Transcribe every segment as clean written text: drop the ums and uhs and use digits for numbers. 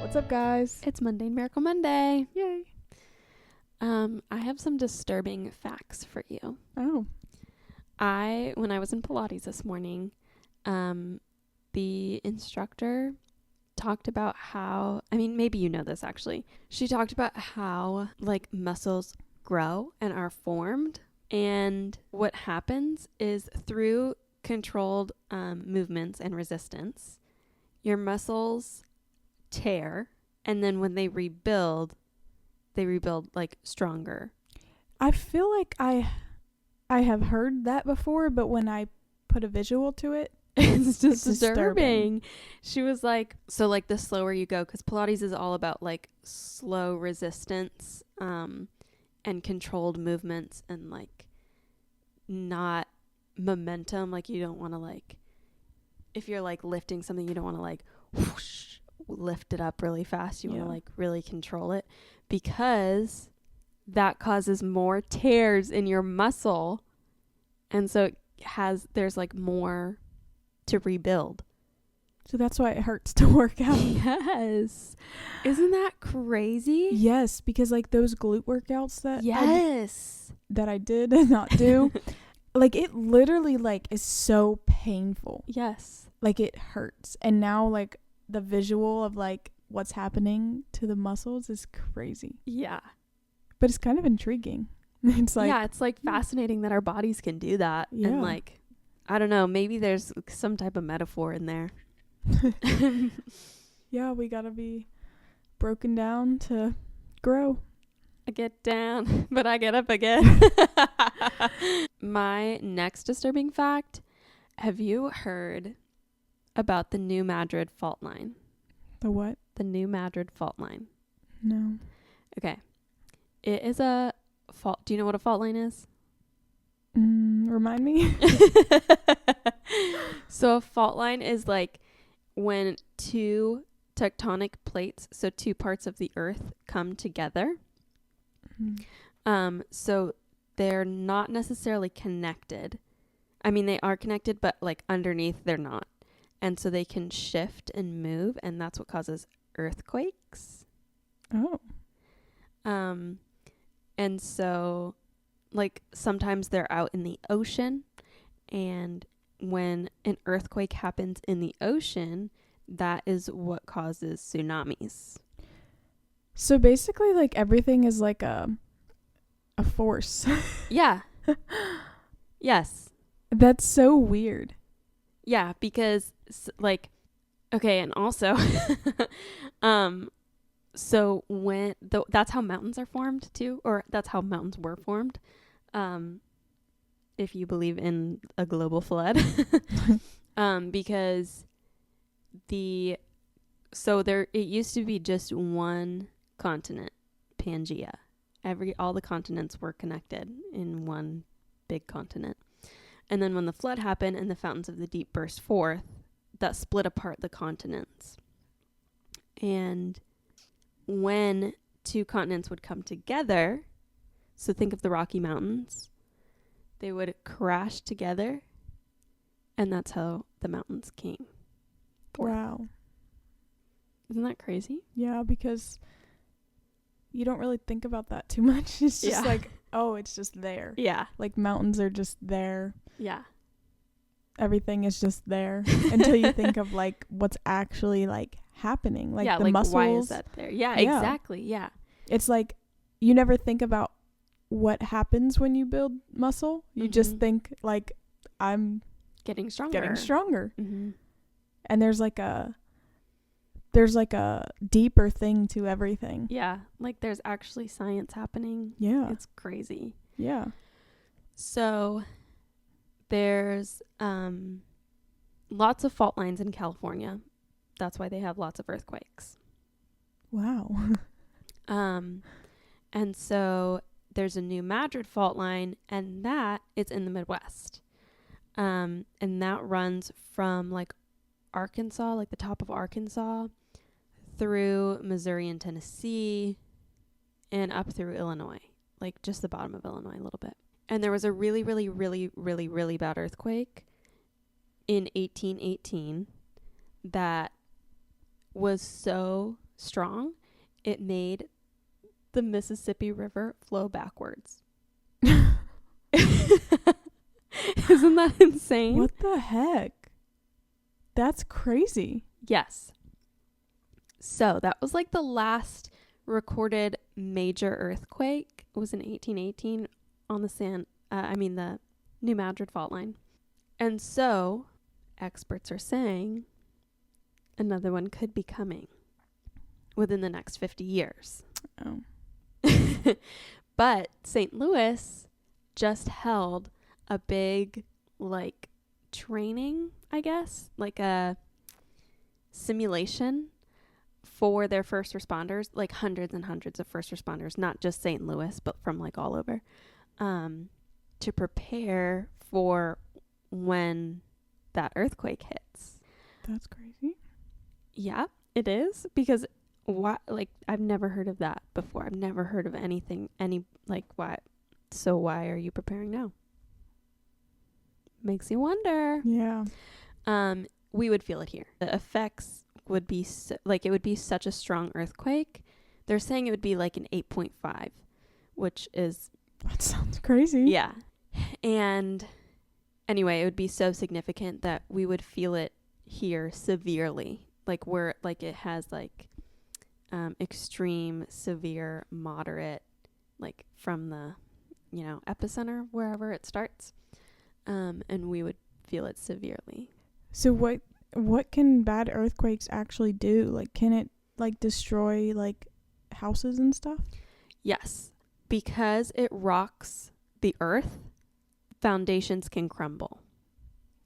What's up, guys? It's Mundane Miracle Monday. Yay. I have some disturbing facts for you. Oh. When I was in Pilates this morning, the instructor talked about how, maybe you know this actually. She talked about how muscles grow and are formed. And what happens is through controlled movements and resistance, your muscles tear. And then when they rebuild stronger. I feel like I have heard that before, but when I put a visual to it, it's just disturbing. She was like, so the slower you go, because Pilates is all about slow resistance and controlled movements and not momentum. You don't want to if you're lifting something, you don't want to whoosh, lift it up really fast. You want to really control it, because that causes more tears in your muscle, and so there's more to rebuild. So that's why it hurts to work out. Yes. Isn't that crazy? Yes, because those glute workouts that I did and not do, it literally is so painful. Yes. It hurts. And now the visual of what's happening to the muscles is crazy. Yeah. But it's kind of intriguing. It's it's fascinating that our bodies can do that. Yeah. And I don't know, maybe there's some type of metaphor in there. Yeah, we gotta be broken down to grow. I get down, but I get up again. My next disturbing fact, have you heard about the New Madrid fault line? The what? The New Madrid fault line. No. Okay. It is a fault. Do you know what a fault line is? Remind me. So a fault line is when two tectonic plates, so two parts of the earth, come together. So they're not necessarily connected. They are connected, but underneath they're not. And so they can shift and move, and that's what causes earthquakes. Oh. And so sometimes they're out in the ocean, and when an earthquake happens in the ocean, that is what causes tsunamis. So basically everything is a force. Yeah. Yes. That's so weird. Yeah, because okay, and also so that's how mountains are formed too, or that's how mountains were formed. If you believe in a global flood. Because it used to be just one continent, Pangea. All the continents were connected in one big continent. And then when the flood happened and the fountains of the deep burst forth, that split apart the continents. And when two continents would come together, so think of the Rocky Mountains, they would crash together, and that's how the mountains came forth. Wow. Isn't that crazy? Yeah, because you don't really think about that too much. It's just it's just there. Yeah. Mountains are just there. Yeah. Everything is just there until you think of what's actually happening. The muscles. Why is that there? Yeah, exactly. Yeah. It's you never think about what happens when you build muscle. You just think I'm getting stronger. Mm-hmm. And there's a deeper thing to everything. Yeah. There's actually science happening. Yeah. It's crazy. Yeah. So there's lots of fault lines in California. That's why they have lots of earthquakes. Wow. And so there's a New Madrid fault line, and it's in the Midwest. And that runs from Arkansas, the top of Arkansas, through Missouri and Tennessee, and up through Illinois, just the bottom of Illinois a little bit. And there was a really, really, really, really, really bad earthquake in 1818 that was so strong, it made the Mississippi River flow backwards. Isn't that insane? What the heck? That's crazy. Yes. So that was like the last recorded major earthquake. It was in 1818 on the New Madrid fault line. And so experts are saying another one could be coming within the next 50 years. Oh. But St. Louis just held a big, like, training, I guess, like a simulation for their first responders, like hundreds and hundreds of first responders, not just St. Louis, but from like all over, to prepare for when that earthquake hits. That's crazy. Yeah, it is, because I've never heard of that before. I've never heard of why. So why are you preparing now? Makes you wonder. Yeah. We would feel it here. The effects would be it would be such a strong earthquake. They're saying it would be like an 8.5, which is... That sounds crazy. Yeah. And anyway, it would be so significant that we would feel it here severely. Like it has like extreme, severe, moderate, like from the, epicenter, wherever it starts. And we would feel it severely. So what can bad earthquakes actually do? Like, can it like destroy like houses and stuff? Yes. Because it rocks the earth, foundations can crumble.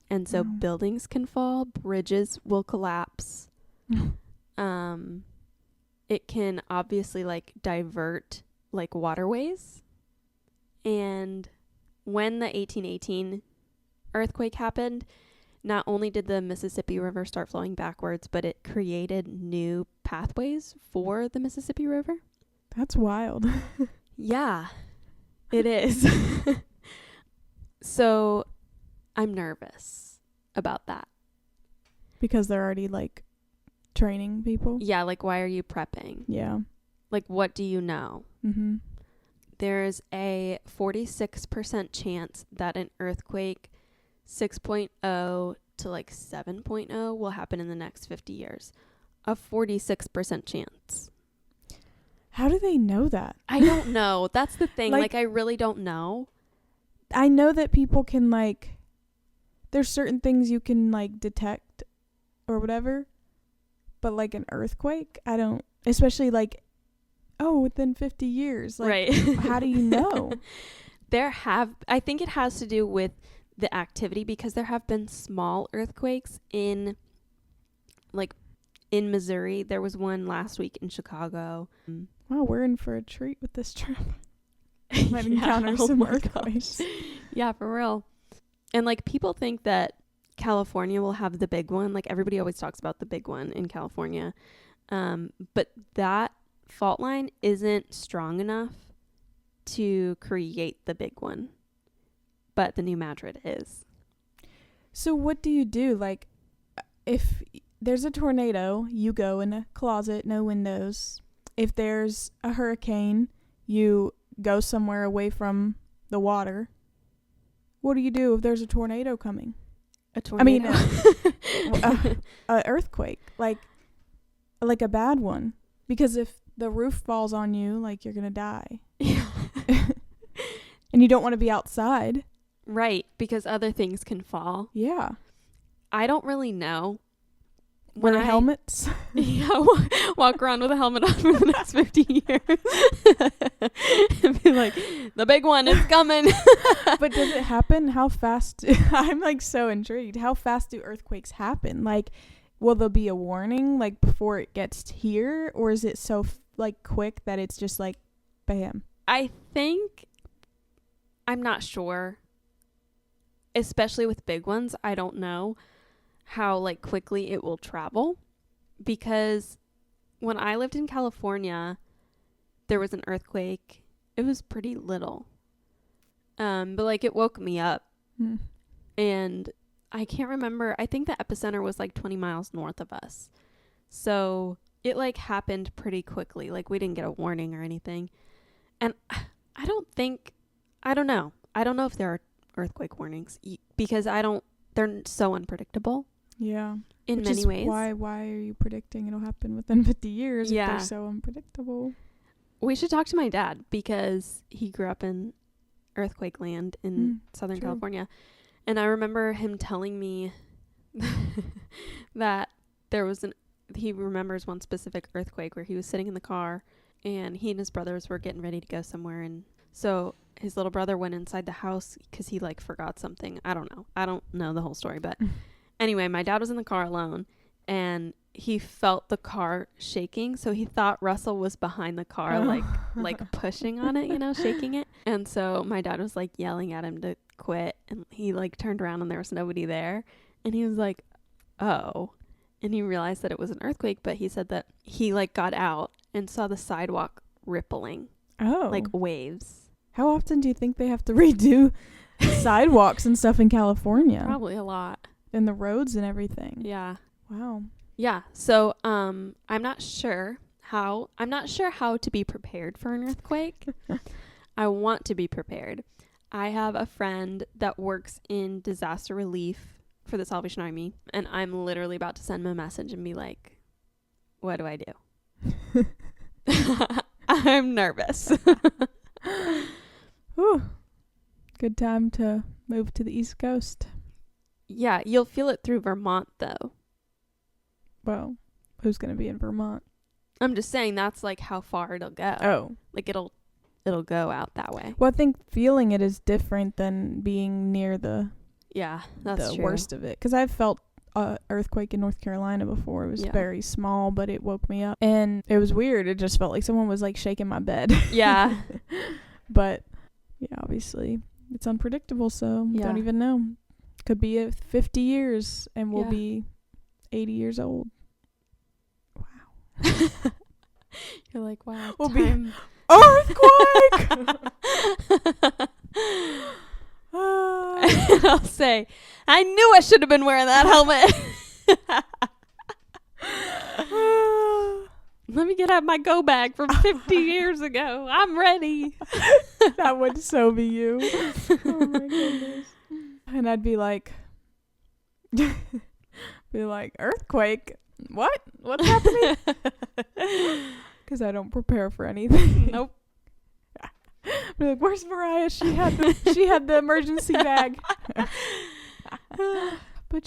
And so buildings can fall, bridges will collapse. It can obviously like divert like waterways. And when the 1818 earthquake happened, not only did the Mississippi River start flowing backwards, but it created new pathways for the Mississippi River. That's wild. Yeah, it is. So I'm nervous about that. Because they're already like training people? Yeah, like why are you prepping? Yeah. Like what do you know? Mm-hmm. There's a 46% chance that an earthquake 6.0 to like 7.0 will happen in the next 50 years. A 46% chance. How do they know that? I don't know. That's the thing. Like I really don't know. I know that people can like, there's certain things you can like detect or whatever, but like an earthquake, I don't, especially like, within 50 years. Like, right. How do you know? I think it has to do with the activity, because there have been small earthquakes in Missouri. There was one last week in Chicago. Wow, we're in for a treat with this trip. Might encounter some earthquakes. Gosh. Yeah, for real. And like people think that California will have the big one. Like everybody always talks about the big one in California. But that fault line isn't strong enough to create the big one. But the New Madrid is. So what do you do? Like, if there's a tornado, you go in a closet, no windows. If there's a hurricane, you go somewhere away from the water. What do you do if there's a tornado coming? A tornado? A earthquake. Like a bad one. Because if the roof falls on you, like, you're going to die. And you don't want to be outside. Right, because other things can fall. Yeah. I don't really know. Wear helmets? Yeah, walk around with a helmet on for the next 50 years. And be like, the big one is coming. But does it happen? How fast? I'm like so intrigued. How fast do earthquakes happen? Like, will there be a warning like before it gets here? Or is it so like quick that it's just like, bam? I think, I'm not sure. Especially with big ones, I don't know how like quickly it will travel, because when I lived in California, there was an earthquake. It was pretty little, but like it woke me up. And I can't remember. I think the epicenter was like 20 miles north of us, so it like happened pretty quickly. Like we didn't get a warning or anything. And I don't know. I don't know if there are earthquake warnings because they're so unpredictable. Yeah. In many ways. Why are you predicting it'll happen within 50 years Yeah. if they're so unpredictable? We should talk to my dad because he grew up in earthquake land in Southern true. California. And I remember him telling me that he remembers one specific earthquake where he was sitting in the car and he and his brothers were getting ready to go somewhere. And so his little brother went inside the house because he like forgot something. I don't know the whole story, but anyway, my dad was in the car alone and he felt the car shaking. So he thought Russell was behind the car, like pushing on it, shaking it. And so my dad was like yelling at him to quit. And he like turned around and there was nobody there. And he was like, oh. And he realized that it was an earthquake, but he said that he like got out and saw the sidewalk rippling. Oh. Like waves. How often do you think they have to redo sidewalks and stuff in California? Probably a lot. And the roads and everything. Yeah. Wow. Yeah. So I'm not sure how to be prepared for an earthquake. I want to be prepared. I have a friend that works in disaster relief for the Salvation Army, and I'm literally about to send him a message and be like, what do I do? I'm nervous. Whew. Good time to move to the East Coast. Yeah, you'll feel it through Vermont though. Well, who's going to be in Vermont? I'm just saying that's like how far it'll go. Oh. Like it'll go out that way. Well, I think feeling it is different than being near the that's true. worst of it. Because I've felt earthquake in North Carolina before. It was very small, but it woke me up. And it was weird. It just felt like someone was like shaking my bed. Yeah. But yeah, obviously it's unpredictable, so don't even know. Could be 50 years and we'll be 80 years old. Wow. You're like, wow. We'll be earthquake. And I'll say, I knew I should have been wearing that helmet. Let me get out my go bag from 50 years ago. I'm ready. That would so be you. Oh my goodness. And I'd be like, earthquake? What? What's happening? Because I don't prepare for anything. Nope. Be like, where's Mariah? She had the emergency bag. But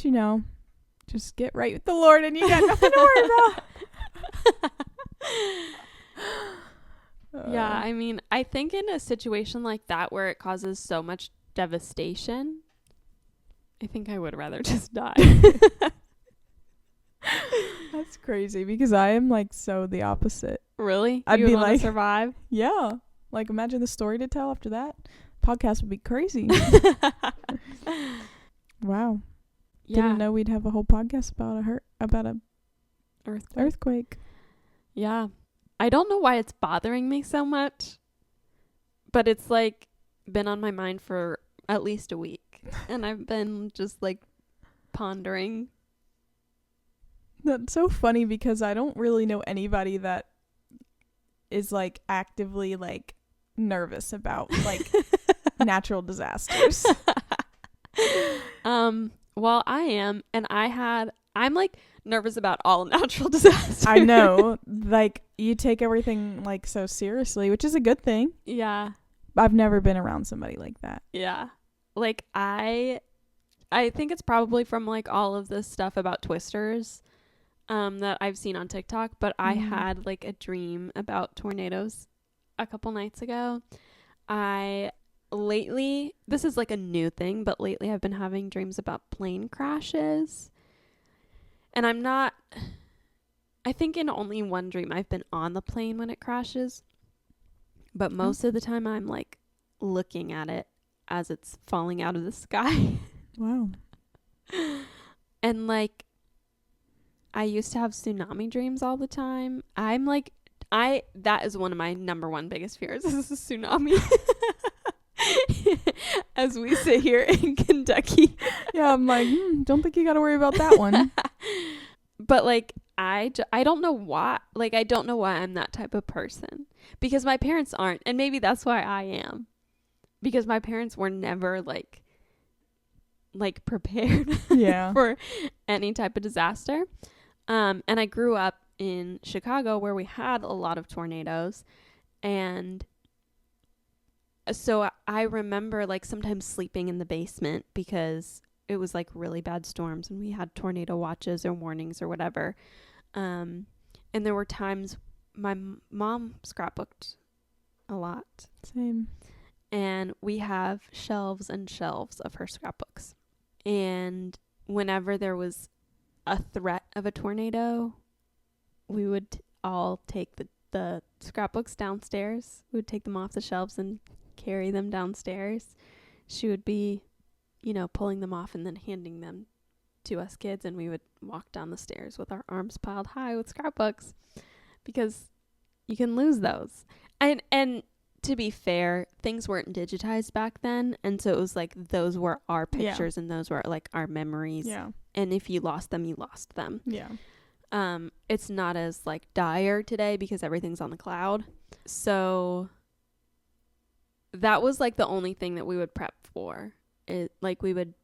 just get right with the Lord and you got nothing to worry about. Yeah, I mean, I think in a situation like that where it causes so much devastation, I think I would rather just die. That's crazy because I am like so the opposite. Really? I'd you be would like, survive? Yeah. Like imagine the story to tell after that. Podcast would be crazy. Wow. Yeah. Didn't know we'd have a whole podcast about a earthquake. Yeah. I don't know why it's bothering me so much, but it's like been on my mind for at least a week. And I've been just like pondering. That's so funny because I don't really know anybody that is like actively like nervous about like natural disasters. Well, I am, and I'm like nervous about all natural disasters. I know, like you take everything like so seriously, which is a good thing. Yeah. I've never been around somebody like that. Yeah. Like I think it's probably from like all of this stuff about twisters that I've seen on TikTok, but I had like a dream about tornadoes a couple nights ago. This is like a new thing, but lately I've been having dreams about plane crashes. And I think in only one dream I've been on the plane when it crashes. But most of the time I'm like looking at it as it's falling out of the sky. Wow. And like I used to have tsunami dreams all the time. That is one of my number one biggest fears is a tsunami. As we sit here in Kentucky. Yeah, I'm like, don't think you got to worry about that one. But like I don't know why. Like, I don't know why I'm that type of person, because my parents aren't. And maybe that's why I am, because my parents were never like prepared Yeah. for any type of disaster. And I grew up in Chicago where we had a lot of tornadoes. And so I remember like sometimes sleeping in the basement because it was like really bad storms and we had tornado watches or warnings or whatever. And there were times my mom scrapbooked a lot. Same. And we have shelves and shelves of her scrapbooks. And whenever there was a threat of a tornado, we would all take the scrapbooks downstairs. We would take them off the shelves and carry them downstairs. She would be, pulling them off and then handing them to us kids, and we would walk down the stairs with our arms piled high with scrapbooks, because you can lose those. And to be fair, things weren't digitized back then, and so it was like those were our pictures and those were like our memories. Yeah. And if you lost them, you lost them. Yeah. It's not as like dire today because everything's on the cloud. So that was like the only thing that we would prep for. We would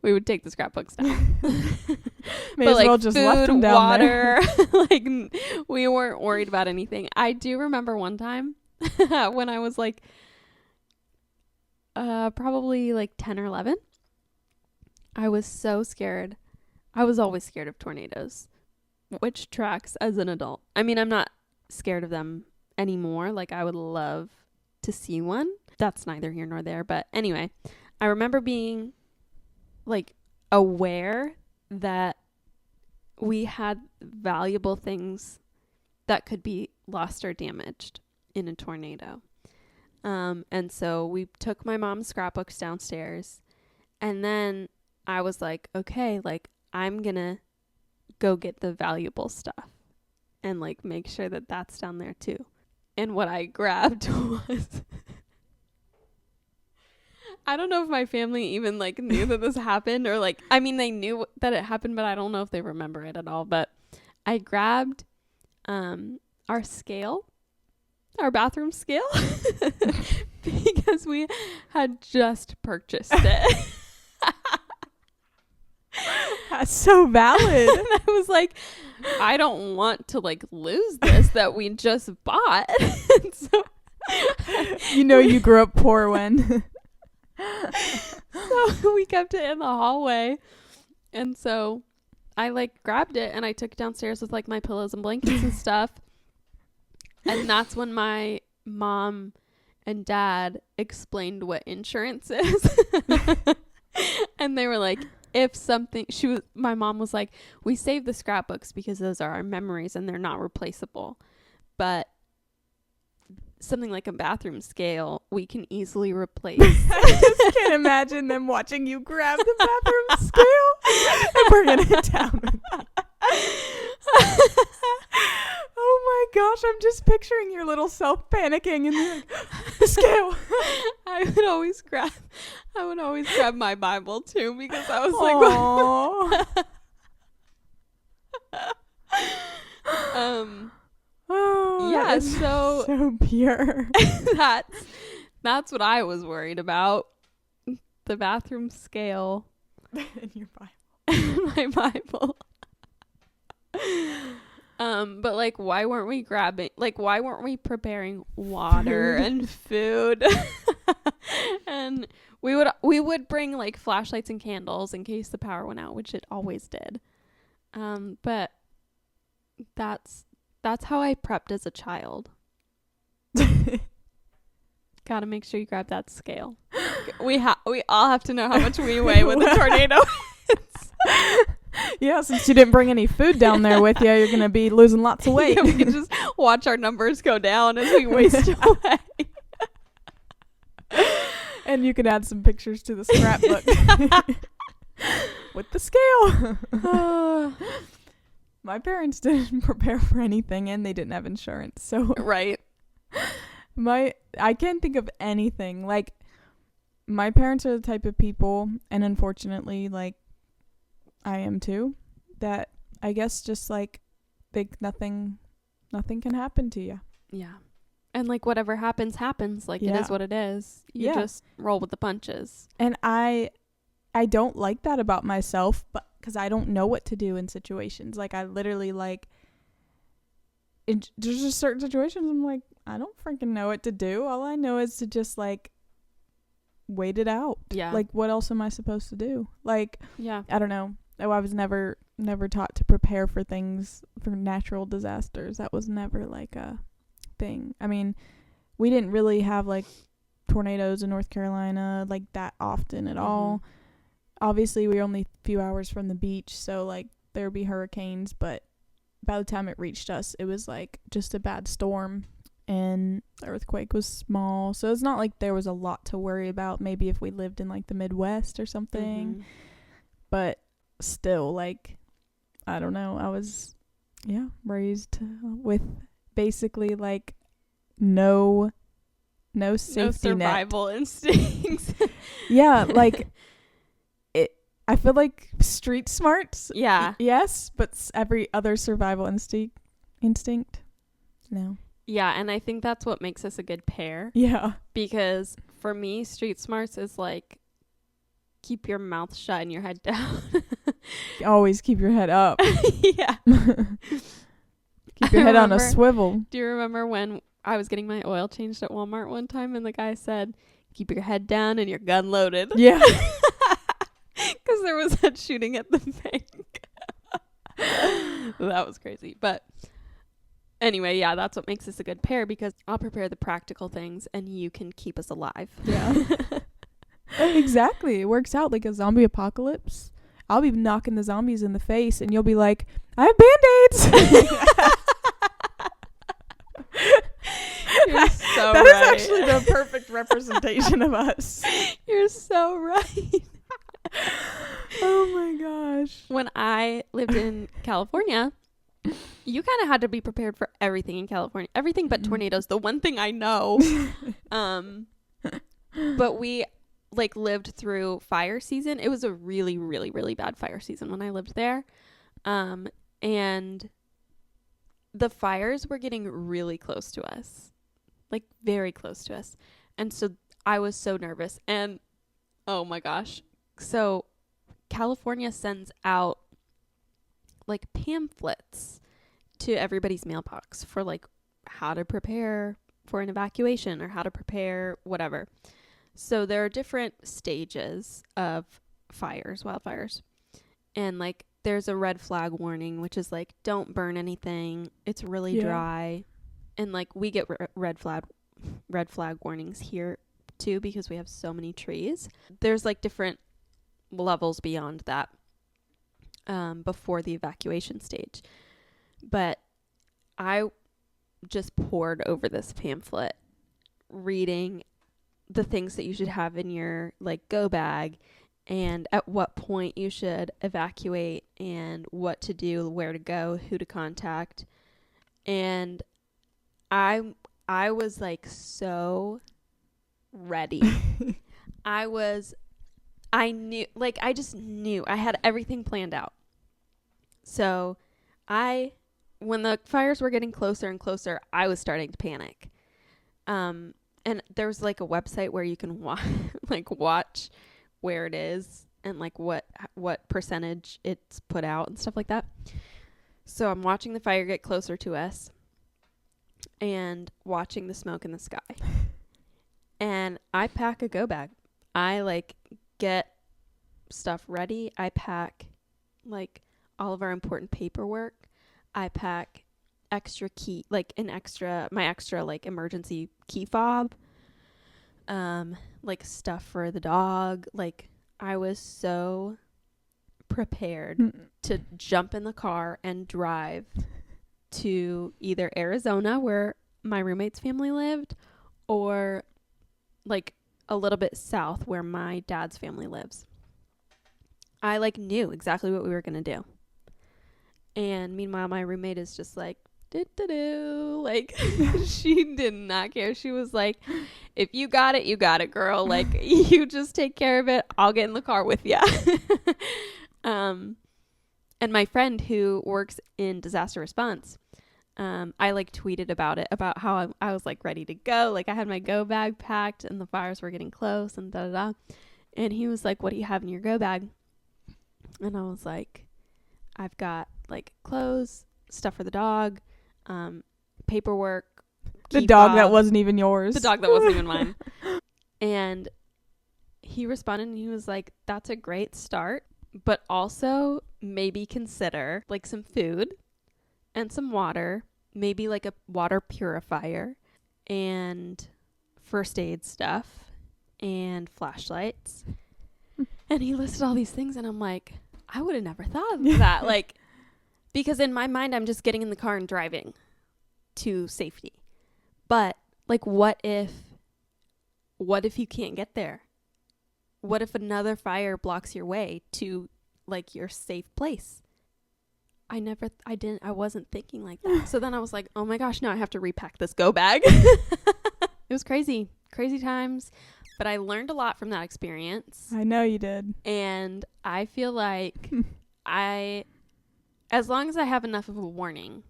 we would take the scrapbooks down. May as well just left them down water, like we weren't worried about anything. I do remember one time when I was like probably like 10 or 11. I was so scared. I was always scared of tornadoes, which tracks as an adult. I mean, I'm not scared of them anymore. Like, I would love to see one. That's neither here nor there. But anyway, I remember being like aware that we had valuable things that could be lost or damaged in a tornado. And so we took my mom's scrapbooks downstairs, and then I was like, okay, like I'm gonna go get the valuable stuff and like make sure that that's down there too. And what I grabbed was I don't know if my family even like knew that this happened, or like, I mean, they knew that it happened, but I don't know if they remember it at all. But I grabbed our scale, our bathroom scale, because we had just purchased it. That's so valid. And I was like, I don't want to like lose this that we just bought. And so you grew up poor when. So we kept it in the hallway, and so I like grabbed it and I took it downstairs with like my pillows and blankets and stuff. And that's when my mom and dad explained what insurance is. And they were like, if something, my mom was like, we save the scrapbooks because those are our memories and they're not replaceable, but something like a bathroom scale we can easily replace. I just can't imagine them watching you grab the bathroom scale and bringing it down. Oh my gosh, I'm just picturing your little self panicking and you're like, the scale. I would always grab my Bible too, because I was like, oh, yeah, so pure. that's what I was worried about. The bathroom scale. In your Bible. My Bible. But like, why weren't we preparing water and food? And we would bring like flashlights and candles in case the power went out, which it always did. But that's how I prepped as a child. Gotta make sure you grab that scale. We all have to know how much we weigh when the tornado hits. Yeah, since you didn't bring any food down there with you, you're gonna be losing lots of weight. Yeah, we can just watch our numbers go down as we waste away. And you could add some pictures to the scrapbook with the scale. My parents didn't prepare for anything, and they didn't have insurance, so right. I can't think of anything. Like, my parents are the type of people, and unfortunately, like, I am too, that I guess just like think nothing can happen to you. Yeah. And like whatever happens, like it is what it is. You just roll with the punches. And I don't like that about myself, but because I don't know what to do in situations. Like I literally like, there's just certain situations I'm like, I don't freaking know what to do. All I know is to just like wait it out. Yeah. Like what else am I supposed to do? Like, yeah. I don't know. Oh, I was never taught to prepare for things, for natural disasters. That was never like a thing. I mean, we didn't really have like tornadoes in North Carolina like that often at all. Obviously, we were only a few hours from the beach, so like there would be hurricanes, but by the time it reached us, it was like just a bad storm, and the earthquake was small, so it's not like there was a lot to worry about. Maybe if we lived in like the Midwest or something, but still, like, I don't know. I was raised with basically like no safety survival instincts. Yeah, like I feel like street smarts. Yeah. Yes, but every other survival instinct. No. Yeah, and I think that's what makes us a good pair. Yeah. Because for me, street smarts is like keep your mouth shut and your head down. Always keep your head up. Yeah. Keep your head on a swivel. Do you remember when I was getting my oil changed at Walmart one time and the guy said, keep your head down and your gun loaded? Yeah. Because there was that shooting at the bank. That was crazy. But anyway, yeah, that's what makes us a good pair, because I'll prepare the practical things and you can keep us alive. Yeah. Exactly. It works out like a zombie apocalypse. I'll be knocking the zombies in the face and you'll be like, I have Band-Aids. You're so that right. is actually the perfect representation of us. You're so right. Oh my gosh. When I lived in California, you kind of had to be prepared for everything in California. Everything but tornadoes. The one thing I know. But we like lived through fire season. It was a really, really, really bad fire season when I lived there. And the fires were getting really close to us. Like very close to us. And so I was so nervous. And oh my gosh. So California sends out like pamphlets to everybody's mailbox for like how to prepare for an evacuation or how to prepare whatever. So there are different stages of wildfires. And like there's a red flag warning, which is like, don't burn anything. It's really dry. And like we get red flag warnings here too, because we have so many trees. There's like different levels beyond that before the evacuation stage. But I just poured over this pamphlet reading the things that you should have in your like go bag and at what point you should evacuate and what to do, where to go, who to contact. And I was like so ready. I just knew I had everything planned out. So when the fires were getting closer and closer, I was starting to panic. And there was like a website where you can watch where it is and like what percentage it's put out and stuff like that. So I'm watching the fire get closer to us and watching the smoke in the sky. And I pack a go bag. I like get stuff ready. I pack like all of our important paperwork. I pack extra key, like my extra like emergency key fob, like stuff for the dog. Like I was so prepared to jump in the car and drive to either Arizona, where my roommate's family lived, or like a little bit south where my dad's family lives. I like knew exactly what we were going to do. And meanwhile, my roommate is just like, like she did not care. She was like, if you got it, girl. Like you just take care of it. I'll get in the car with you. And my friend who works in disaster response, I like tweeted about it, about how I was like ready to go. Like I had my go bag packed and the fires were getting close and da da da. And he was like, what do you have in your go bag? And I was like, I've got like clothes, stuff for the dog, paperwork. The dog that wasn't even yours. The dog that wasn't even mine. And he responded and he was like, that's a great start, but also maybe consider like some food and some water, maybe like a water purifier and first aid stuff and flashlights. And he listed all these things and I'm like, I would have never thought of that. Like, because in my mind, I'm just getting in the car and driving to safety. But like, what if you can't get there? What if another fire blocks your way to like your safe place? I wasn't thinking like that. So then I was like, oh my gosh, now I have to repack this go bag. It was crazy times, but I learned a lot from that experience. I know you did. And I feel like as long as I have enough of a warning,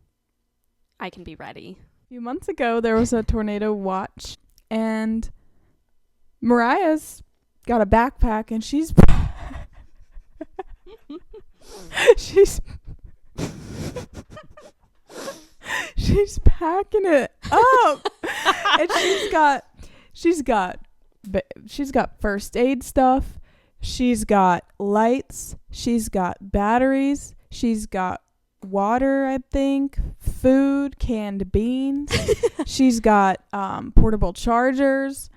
I can be ready. A few months ago, there was a tornado watch, and Mariah's got a backpack, and she's she's packing it up, and she's got first aid stuff, she's got lights, she's got batteries, she's got water, I think, food, canned beans. She's got portable chargers,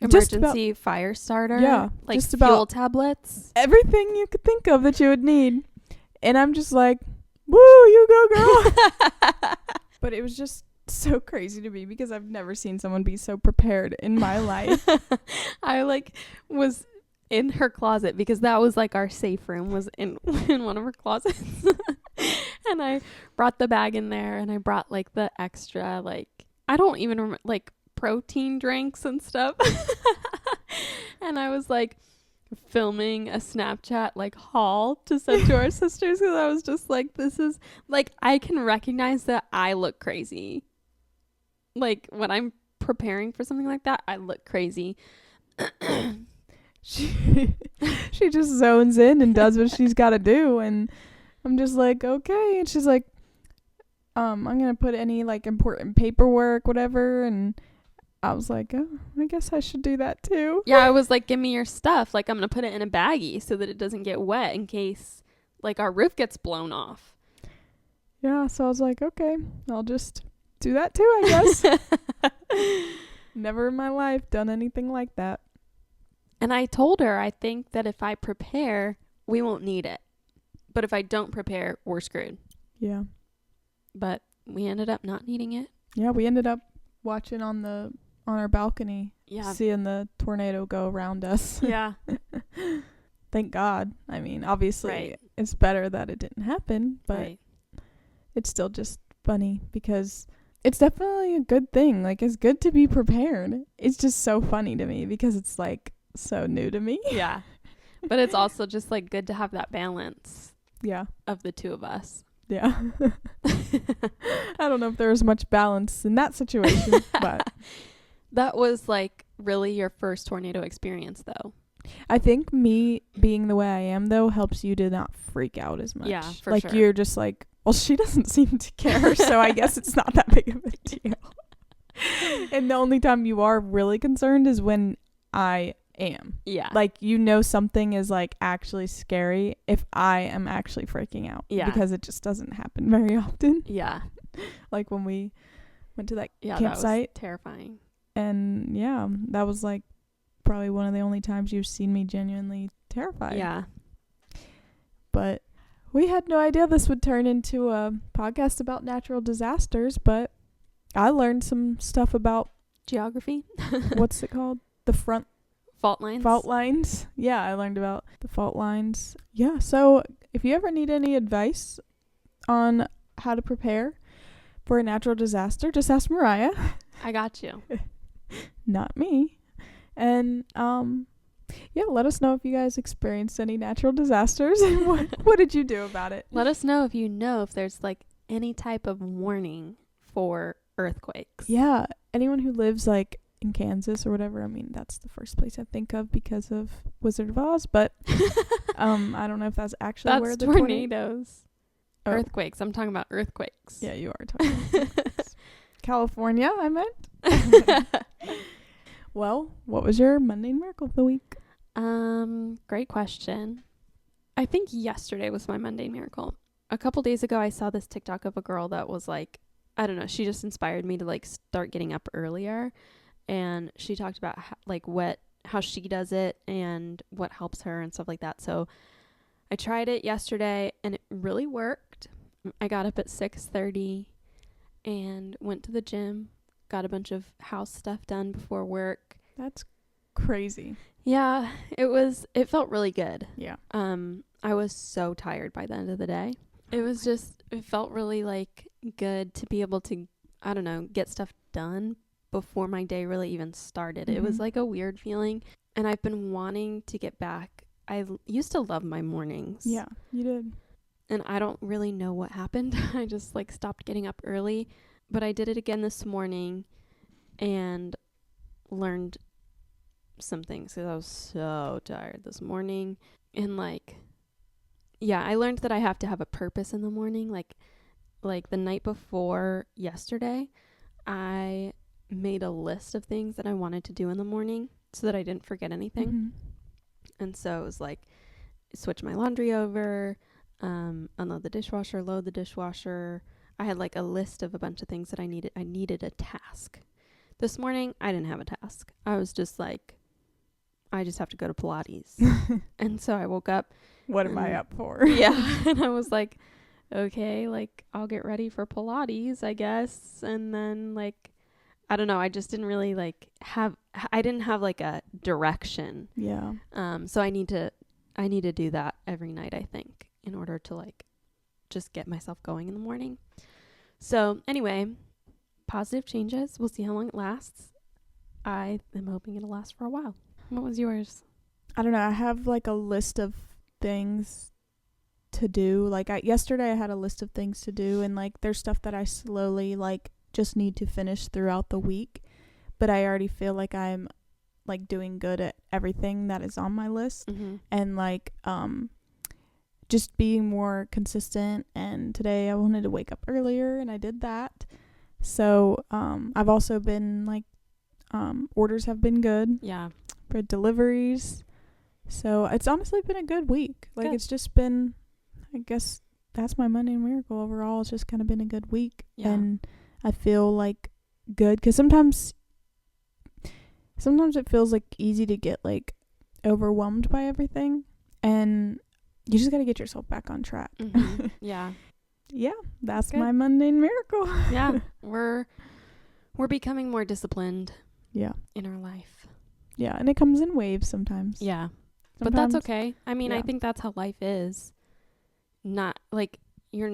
emergency fire starter, like just fuel about tablets, everything you could think of that you would need. And I'm just like, woo, you go, girl. But it was just so crazy to me because I've never seen someone be so prepared in my life. I like was in her closet because that was like our safe room was in one of her closets. And I brought the bag in there and I brought like the extra, like, I don't even remember, like protein drinks and stuff. And I was like filming a Snapchat like haul to send to our sisters because I was just like, this is like, I can recognize that I look crazy. Like when I'm preparing for something like that, I look crazy. She just zones in and does what she's got to do, and I'm just like, okay. And she's like, I'm gonna put any like important paperwork, whatever. And I was like, oh, I guess I should do that too. Yeah, I was like, give me your stuff. Like, I'm gonna put it in a baggie so that it doesn't get wet in case like our roof gets blown off. Yeah, so I was like, okay, I'll just do that too, I guess. Never in my life done anything like that. And I told her, I think that if I prepare, we won't need it. But if I don't prepare, we're screwed. Yeah. But we ended up not needing it. Yeah, we ended up watching on our balcony, seeing the tornado go around us. Yeah. Thank God. I mean, obviously, It's better that it didn't happen, but it's still just funny because it's definitely a good thing. Like, it's good to be prepared. It's just so funny to me because it's like so new to me. Yeah. But it's also just like good to have that balance. Yeah. Of the two of us. Yeah. I don't know if there was much balance in that situation, but that was like really your first tornado experience though. I think me being the way I am though helps you to not freak out as much. Yeah, for like, sure. You're just like, well, she doesn't seem to care, so I guess it's not that big of a deal. And the only time you are really concerned is when I am. Yeah. Like, something is like actually scary if I am actually freaking out. Yeah. Because it just doesn't happen very often. Yeah. Like when we went to that That campsite. was terrifying. And yeah, that was like probably one of the only times you've seen me genuinely terrified. Yeah. But we had no idea this would turn into a podcast about natural disasters, but I learned some stuff about geography. What's it called? The front fault lines. Fault lines. Yeah, I learned about the fault lines. Yeah, so if you ever need any advice on how to prepare for a natural disaster, just ask Mariah. I got you. Not me. And Yeah, let us know if you guys experienced any natural disasters and what did you do about it? Let us know if there's like any type of warning for earthquakes. Yeah, anyone who lives like in Kansas or whatever, I mean, that's the first place I think of because of Wizard of Oz, but I don't know if that's actually That's where the tornadoes. Oh. Earthquakes. I'm talking about earthquakes. Yeah, you are talking about earthquakes. California, I meant. Well, what was your mundane miracle of the week? Great question. I think yesterday was my mundane miracle. A couple days ago, I saw this TikTok of a girl that was like, I don't know, she just inspired me to like start getting up earlier. And she talked about how she does it and what helps her and stuff like that. So I tried it yesterday and it really worked. I got up at 6:30 and went to the gym, got a bunch of house stuff done before work. That's crazy. Yeah, it felt really good. Yeah. I was so tired by the end of the day. It felt really like good to be able to, I don't know, get stuff done before my day really even started. It was like a weird feeling, and I've been wanting to get back. I used to love my mornings. Yeah, you did. And I don't really know what happened. I just like stopped getting up early, but I did it again this morning and learned some things because I was so tired this morning. And like, yeah, I learned that I have to have a purpose in the morning. Like the night before yesterday, I made a list of things that I wanted to do in the morning so that I didn't forget anything. And so it was like switch my laundry over, unload the dishwasher, load the dishwasher. I had like a list of a bunch of things that I needed. I needed a task. This morning, I didn't have a task. I was just like, I just have to go to Pilates. And so I woke up. What am I up for? Yeah. And I was like, okay, like I'll get ready for Pilates, I guess. And then like, I don't know. I just didn't really like I didn't have like a direction. Yeah. So I need to do that every night, I think, in order to like just get myself going in the morning. So anyway, positive changes. We'll see how long it lasts. I am hoping it'll last for a while. What was yours? I don't know. I have like a list of things to do. Like yesterday I had a list of things to do, and like there's stuff that I slowly like just need to finish throughout the week, but I already feel like I'm like doing good at everything that is on my list. And like just being more consistent. And today I wanted to wake up earlier and I did that. So I've also been like orders have been good. Yeah. For deliveries. So it's honestly been a good week. Like good. It's just been, I guess that's my mundane miracle overall. It's just kind of been a good week. Yeah. And I feel like good because sometimes it feels like easy to get like overwhelmed by everything, and you just got to get yourself back on track. Yeah. Yeah, that's good. my mundane miracle. Yeah. We're becoming more disciplined. Yeah. In our life. Yeah, and it comes in waves sometimes. Yeah. Sometimes, but that's okay. I mean, yeah. I think that's how life is. Not like your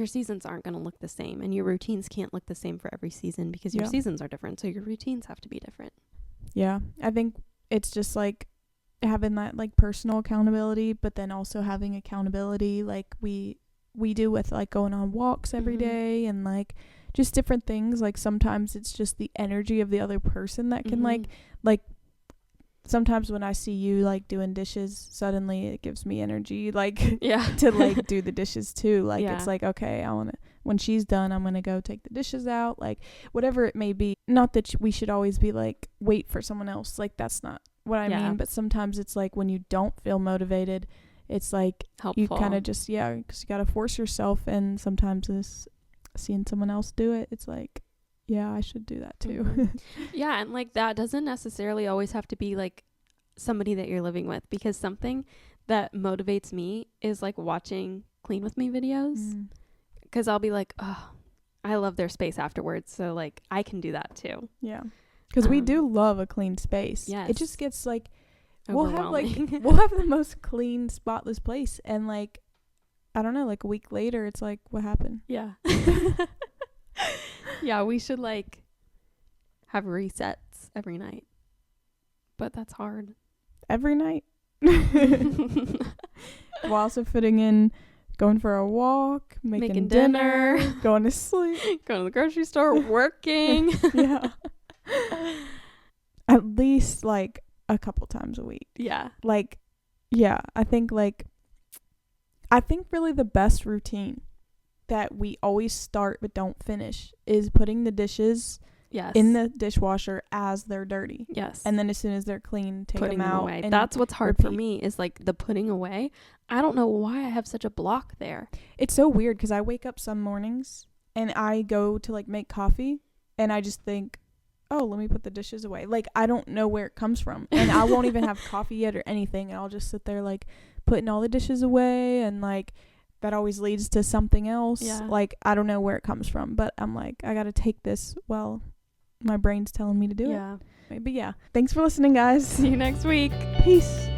seasons aren't going to look the same, and your routines can't look the same for every season because your seasons are different. So your routines have to be different. Yeah. I think it's just like having that like personal accountability, but then also having accountability like we do with like going on walks every day and like just different things. Like sometimes it's just the energy of the other person that can like sometimes when I see you like doing dishes, suddenly it gives me energy like to like do the dishes too. Like it's like, okay, when she's done, I'm going to go take the dishes out, like whatever it may be. Not that we should always be like wait for someone else. Like that's not what I mean, but sometimes it's like when you don't feel motivated, it's like helpful. You kind of just because you got to force yourself, and sometimes this seeing someone else do it, it's like, yeah, I should do that too. Yeah, and like that doesn't necessarily always have to be like somebody that you're living with, because something that motivates me is like watching Clean With Me videos, because I'll be like, oh, I love their space afterwards, so like I can do that too. Yeah, because we do love a clean space. Yes. It just gets like we'll have the most clean, spotless place, and like I don't know, like a week later it's like, what happened? Yeah. Yeah, we should like have resets every night. But that's hard. Every night. While also fitting in going for a walk, making dinner, going to sleep, going to the grocery store, working. Yeah. At least like a couple times a week. Yeah. Like, yeah, I think really the best routine that we always start but don't finish is putting the dishes in the dishwasher as they're dirty. Yes. And then as soon as they're clean, take putting them out. away. And that's what's hard for me is like the putting away. I don't know why I have such a block there. It's so weird because I wake up some mornings and I go to like make coffee and I just think, oh, let me put the dishes away. Like, I don't know where it comes from. And I won't even have coffee yet or anything. And I'll just sit there like putting all the dishes away, and like that always leads to something else. Yeah. Like, I don't know where it comes from, but I'm like, I got to take this. Well, my brain's telling me to do it. But yeah, thanks for listening, guys. See you next week. Peace.